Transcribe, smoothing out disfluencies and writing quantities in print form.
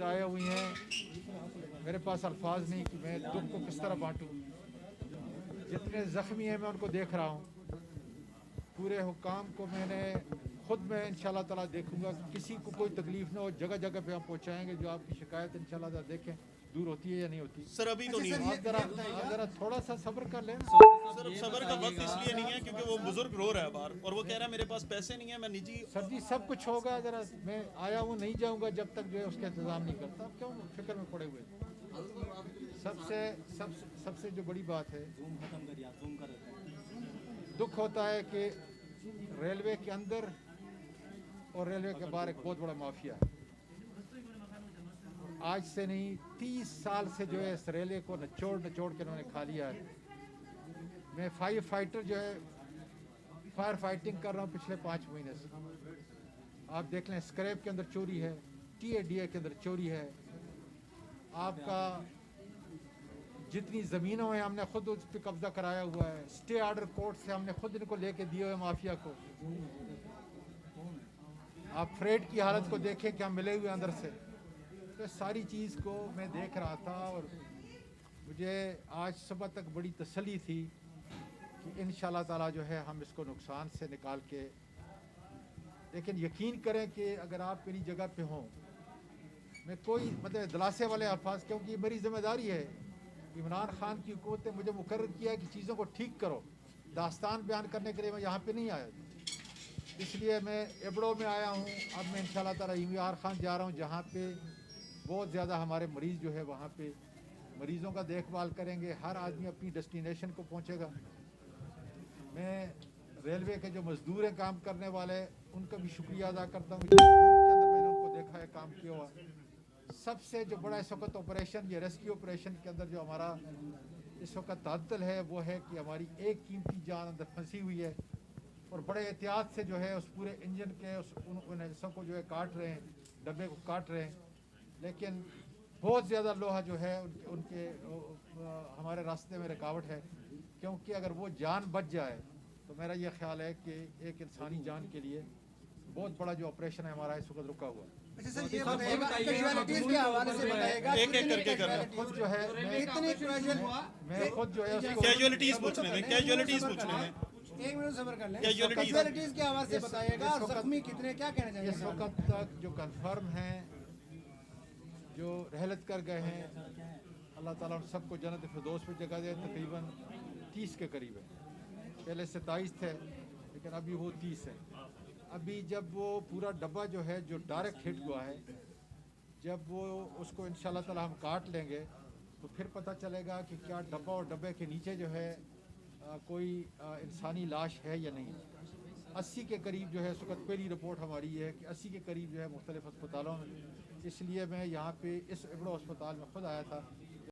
ज़ाया हुई हैं, मेरे पास अल्फाज नहीं कि मैं दुख को किस तरह बांटूं। जितने ज़ख्मी हैं मैं उनको देख रहा हूँ, पूरे हुक्काम को मैंने खुद मैं इंशाल्लाह ताला देखूंगा कि किसी को कोई तकलीफ ना हो। जगह जगह पे हम पहुँचाएंगे जो आपकी शिकायत इंशाल्लाह ताला देखें दूर होती है या नहीं होती। सर अभी तो नहीं है। आप जरा थोड़ा सा सब्र कर लें। सर सबर का वक्त इसलिए नहीं है क्योंकि वो बुजुर्ग रो रहा है बाहर और वो कह रहा है मेरे पास पैसे नहीं है, मैं निजी। सर जी सब कुछ होगा, जरा मैं आया हूँ, नहीं जाऊँगा जब तक जो है उसका इंतज़ाम नहीं करता। आप क्यों फिक्र में पड़े हुए? सबसे जो बड़ी बात है, दुख होता है कि रेलवे के अंदर और रेलवे के बाहर एक बहुत बड़ा माफिया है। आज से नहीं 30 साल से जो है इस रेलवे को नचोड़ के उन्होंने खा लिया है। मैं फायर फाइटर जो है फायर फाइटिंग कर रहा हूँ पिछले 5 महीने से। आप देख लें, स्क्रैप के अंदर चोरी है, TADA के अंदर चोरी है, आपका जितनी ज़मीनों हैं हमने खुद उस पर कब्जा कराया हुआ है। स्टे ऑर्डर कोर्ट से हमने खुद इनको लेके दिए हुए माफिया को। आप फ्रेड की हालत को देखें क्या मिले हुए अंदर से। तो सारी चीज़ को मैं देख रहा था और मुझे आज सुबह तक बड़ी तसल्ली थी कि इंशाल्लाह ताला जो है हम इसको नुकसान से निकाल के, लेकिन यकीन करें कि अगर आप मेरी जगह पे हों, मैं कोई मतलब दिलासे वाले अल्फाज, क्योंकि मेरी जिम्मेदारी है। इमरान खान की हुकूमत ने मुझे मुकर्रर किया कि चीज़ों को ठीक करो। दास्तान बयान करने के लिए मैं यहाँ पे नहीं आया, इसलिए मैं एबड़ो में आया हूँ। अब मैं इंशाल्लाह ताला इमरान खान जा रहा हूँ जहाँ पे बहुत ज़्यादा हमारे मरीज़ जो है वहाँ पे मरीज़ों का देखभाल करेंगे। हर आदमी अपनी डेस्टिनेशन को पहुँचेगा। मैं रेलवे के जो मज़दूर हैं काम करने वाले, उनका भी शुक्रिया अदा करता हूँ। के अंदर मैंने उनको देखा है काम किया हुआ। सबसे जो बड़ा इस वक्त ऑपरेशन, ये रेस्क्यू ऑपरेशन के अंदर जो हमारा इस वक्त तातल है वो है कि हमारी एक कीमती जान अंदर फंसी हुई है और बड़े एहतियात से जो है उस पूरे इंजन के उन हिस्सों को जो है काट रहे हैं, डब्बे को काट रहे हैं। लेकिन बहुत ज़्यादा लोहा जो है उनके हमारे रास्ते में रुकावट है, क्योंकि अगर वो जान बच जाए तो मेरा ये ख्याल है कि एक इंसानी जान के लिए बहुत बड़ा जो ऑपरेशन है हमारा इस वक्त रुका हुआ है। अच्छा सर, ये बताइएगा कैजुअलिटीज के हवाले से बताइएगा एक एक करके कर रहे हैं। खुद जो है मैं खुद जो है कैजुअलिटीज पूछने दें, कैजुअलिटीज पूछने दें। एक मिनट सब्र कर लें। कैजुअलिटीज कैजुअलिटीज के हवाले से बताइएगा और जख्मी कितने, क्या कहना चाहिए? इस वक्त तक जो कंफर्म हैं, जो रहलत कर गए हैं, अल्लाह ताला उन सबको जन्नत फिरदौस में जगह दे। तकरीबन 30 के करीब है। पहले 27 थे लेकिन अभी वो 30 है। अभी जब वो पूरा डब्बा जो है जो डायरेक्ट हिट हुआ है, जब वो उसको इंशाल्लाह ताला हम काट लेंगे तो फिर पता चलेगा कि क्या डब्बा और डब्बे के नीचे जो है कोई इंसानी लाश है या नहीं। 80 के करीब जो है इस वक्त पहली रिपोर्ट हमारी ये है कि 80 के करीब जो है मुख्तलिफ अस्पतालों में। इसलिए मैं यहाँ पे इस एबड़ो अस्पताल में खुद आया था